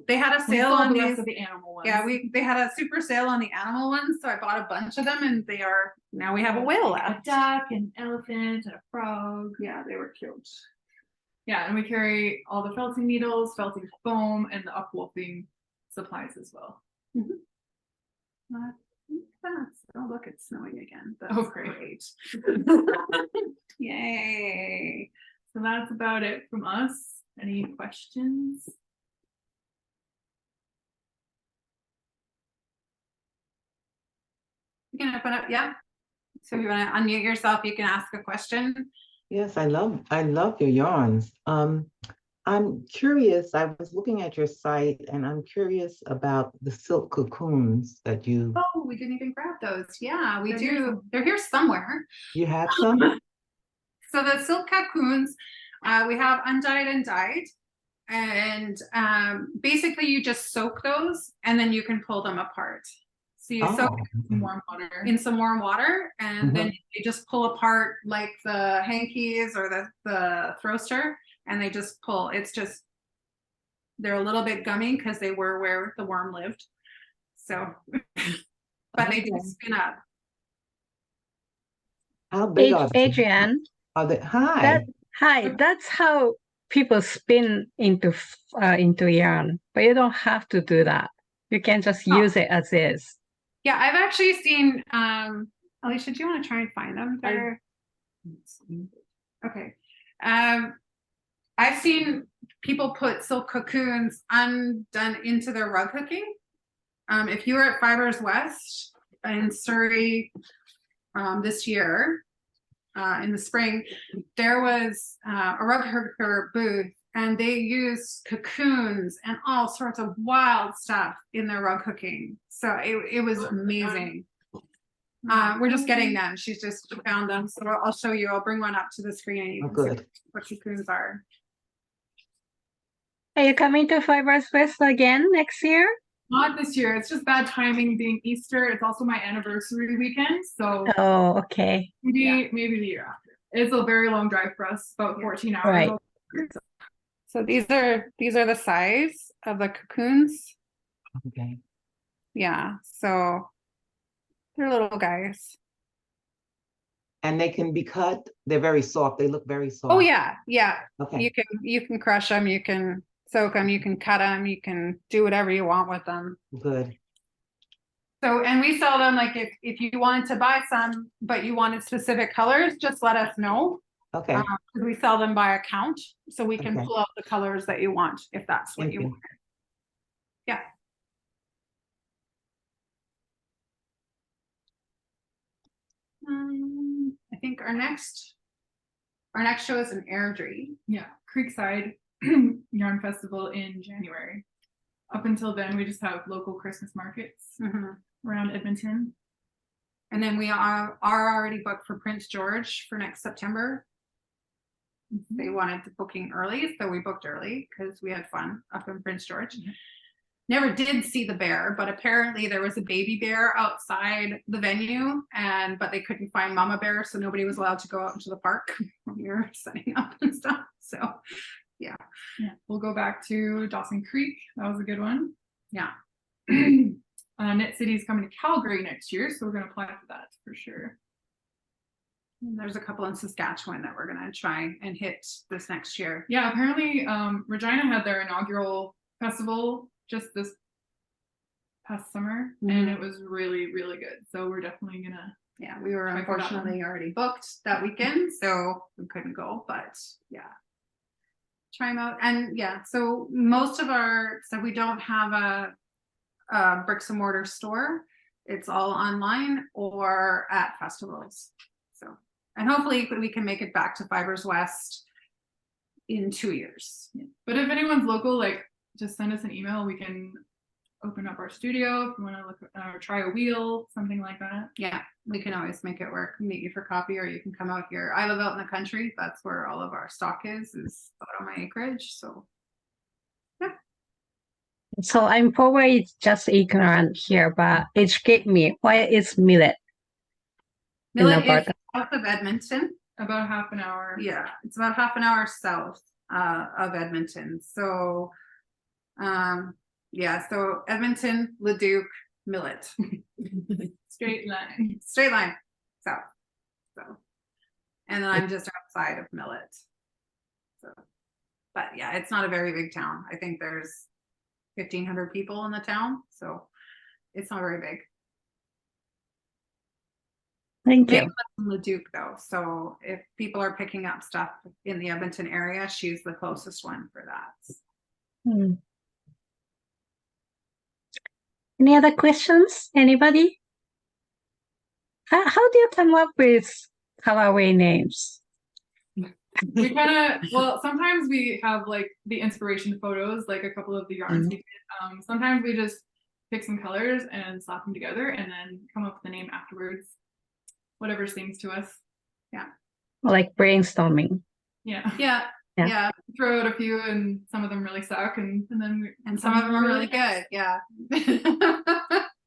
They had a We sale sold on the rest these. of the animal ones. Yeah, they had a super sale on the animal ones, so I bought a bunch of them, and now we have a whale a left. duck, an elephant, and a frog. Yeah, they were cute. Yeah, and we carry all the felting needles, felting foam, and the upwolfing supplies as well. Oh, look, it's snowing again. Oh, That's great. Yay. So that's about it from us. Any questions? You can open up, yeah. So if you want to unmute yourself, you can ask a question. Yes, I love your yarns. I'm curious, I was looking at your site and I'm curious about the silk cocoons that Oh, we didn't even grab those. Yeah, we They're here do. They're here somewhere. you have some? So the silk cocoons, we have undyed and dyed. And basically you just soak those and then you can pull them apart. So you soak Oh, Some warm water. in some warm water and then you just pull apart like the hankies or the throaster and they just pull. They're a little bit gummy because they were where the worm lived. So, but they do Okay. spin up. How big are they? Adrian, Are they, hi, that's how people spin into yarn, but you don't have to do that. You can just Oh. use it as is. Yeah, I've actually seen, Alicia, do you want to try and find them there? Okay. I've seen people put silk cocoons undone into their rug hooking. If you were at Fibres West in Surrey this year, in the spring, there was a rug hooker booth and they use cocoons and all sorts of wild stuff in their rug hooking. So it was amazing. We're just getting them. She found them. So I'll show you. I'll bring one up to the screen and you oh, can see good. what cocoons are. Are you coming to Fibre West again next year? Not this year. It's just bad timing being Easter. It's also my anniversary weekend. So Oh, okay. maybe the year after. It's a very long drive for us, about 14 hours. Right. So these are the size of the cocoons. Okay. Yeah. So they're little guys. And they can be cut, they're very soft, they look very soft. Oh yeah. Yeah. Okay, You can crush them. You can soak them. You can cut them. You can do whatever you want with them. good. So, and we sell them like if you wanted to buy some, but you wanted specific colors, just let us know. Okay, We sell them by account, so we can Okay. pull out the colors that you want, if that's what Thank you you. want. Yeah. I think our next show is an Airdrie. Yeah, Creekside Yarn Festival in January. Up until then, we just have local Christmas markets around Edmonton. And then we are already booked for Prince George for next September. They wanted the booking early, so we booked early because we had fun up in Prince George. Never did see the bear, but apparently there was a baby bear outside the venue, but they couldn't find mama bear, so nobody was allowed to go out into the park when we were setting up and stuff. So Yeah, we'll go back to Dawson Creek. That was a good one. yeah. Knit City's coming to Calgary next year, so we're gonna apply for that for sure. And there's a couple in Saskatchewan that we're gonna try and hit this next year. Yeah, apparently Regina had their inaugural festival just this past summer, and it was really, really good. So we're definitely gonna Yeah, we were Try for that one. unfortunately already booked that weekend, so we couldn't go, but yeah. Try them out. And yeah, so most of so we don't have a bricks and mortar store. It's all online or at festivals. So, and hopefully we can make it back to Fibres West in 2 years. But if anyone's local, like just send us an email. We can open up our studio if you want to look or try a wheel, something like that. Yeah, we can always make it work. Meet you for coffee, or you can come out here. I live out in the country. That's where all of our stock is out on my acreage. So So I'm probably just ignorant here, but educate me. Why is millet? in Millet is Alberta? south of Edmonton. About half an hour. Yeah, it's about half an hour south of Edmonton. So yeah, so Edmonton, Leduc, Millet. Straight line. Straight line south. So and then I'm just outside of Millet. So but yeah, it's not a very big town. I think there's 1,500 people in the town, so it's not very big. Thank Megan you. lives in Leduc though, so if people are picking up stuff in the Edmonton area, she's the closest one for that. Hmm. Any other questions? Anybody? How do you come up with colorway names? We kind of, well, sometimes we have like the inspiration photos, like a couple of the yarns we did. Sometimes we just pick some colors and slap them together and then come up with the name afterwards. Whatever seems to us. Like brainstorming. Yeah. Yeah, Yeah. yeah, Throw out a few and some of them really suck and then and some of them are really good. Yeah.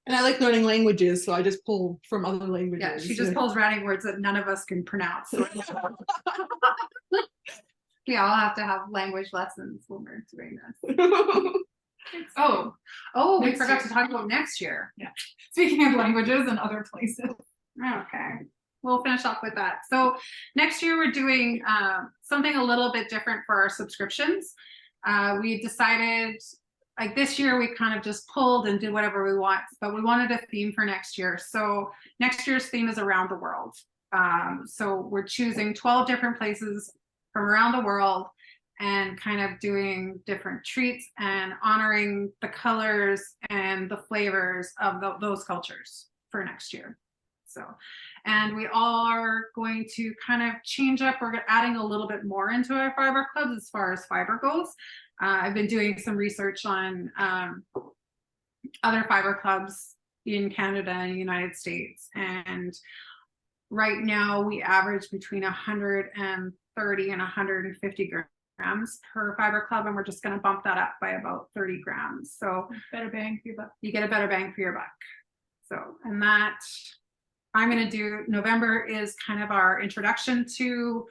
And I like learning languages, so I just pull from other languages. Yeah, she just pulls random words that none of us can pronounce. So we all have to have language lessons when we're doing this. Oh, Oh, we Next forgot year. to talk about next year. speaking of languages and other places. Okay, we'll finish off with that. So next year we're doing something a little bit different for our subscriptions. We decided, like this year we kind of just pulled and did whatever we want, but we wanted a theme for next year. So next year's theme is around the world. So we're choosing 12 different places from around the world and kind of doing different treats and honoring the colors and the flavors of those cultures for next year. So, and we are going to kind of change up. We're adding a little bit more into our fiber clubs as far as fiber goes. I've been doing some research on other fiber clubs in Canada and the United States. And right now we average between 130 and 150 grams per fiber club. And we're just going to bump that up by about 30 grams. So Better bang for your buck. you get a better bang for your buck. So, and that I'm going to do, November is kind of our introduction to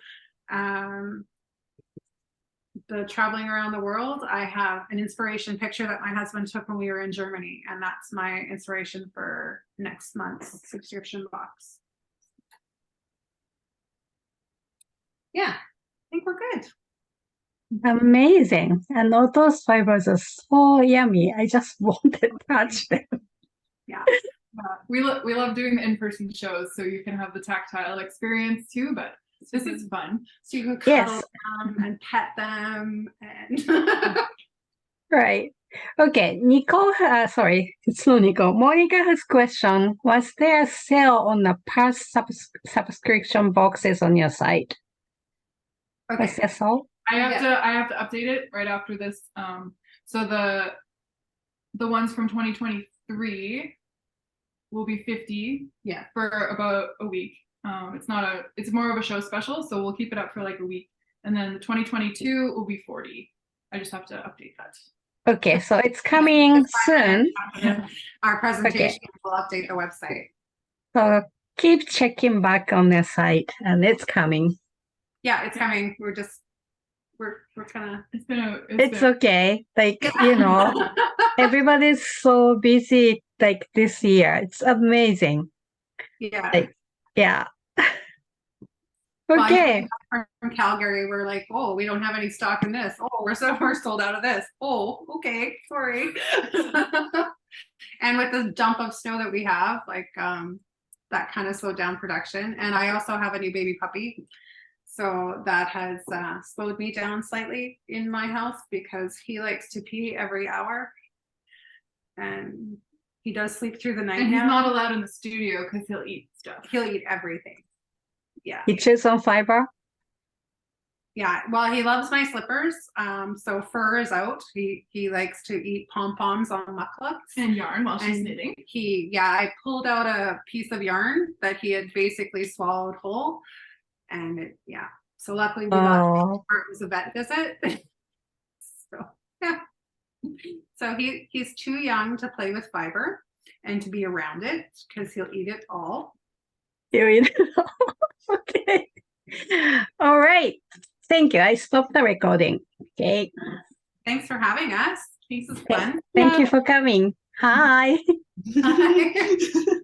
the traveling around the world. I have an inspiration picture that my husband took when we were in Germany, and that's my inspiration for next month's subscription box. Yeah, I think we're good. Amazing. And all those fibers are so yummy. I just want to touch them. Yeah. We love doing the in-person shows, so you can have the tactile experience too, but this is fun. So you can cuddle Yes. them and pet them and Right. Okay. Nicole, sorry, it's not Nicole. Monica has question. Was there a sale on the past subscription boxes on your site? Was okay. there so? I have to update it right after this. So the ones from 2023 will be 50 for about a week. It's more of a show special, so we'll keep it up for like a week. And then the 2022 will be 40. I just have to update that. Okay, so it's coming soon. Our presentation will update the website. So keep checking back on their site, and it's coming. Yeah, it's coming. We're kind of. It's been It's okay. Like, everybody's so busy like this year. It's amazing. Yeah. Like, yeah. Well, Okay. from Calgary, we're like, oh, we don't have any stock in this. Oh, we're sold out of this. Oh, okay, sorry. And with the dump of snow that we have, like that kind of slowed down production. And I also have a new baby puppy. So that has slowed me down slightly in my house because he likes to pee every hour. And he does sleep through the night And he's now. not allowed in the studio because he'll eat stuff. He'll eat everything. Yeah. He chews on fiber. Yeah. Well, he loves my slippers. So fur is out. He likes to eat pom-poms on mucklucks. And yarn while she's And knitting. I pulled out a piece of yarn that he had basically swallowed whole. And so luckily we got Oh, it was a vet visit. So yeah. So he's too young to play with fiber and to be around it because he'll eat it all. okay. All right. Thank you. I stopped the recording. Okay. Thanks for having us. This is fun. Thank you for coming. Hi. Bye.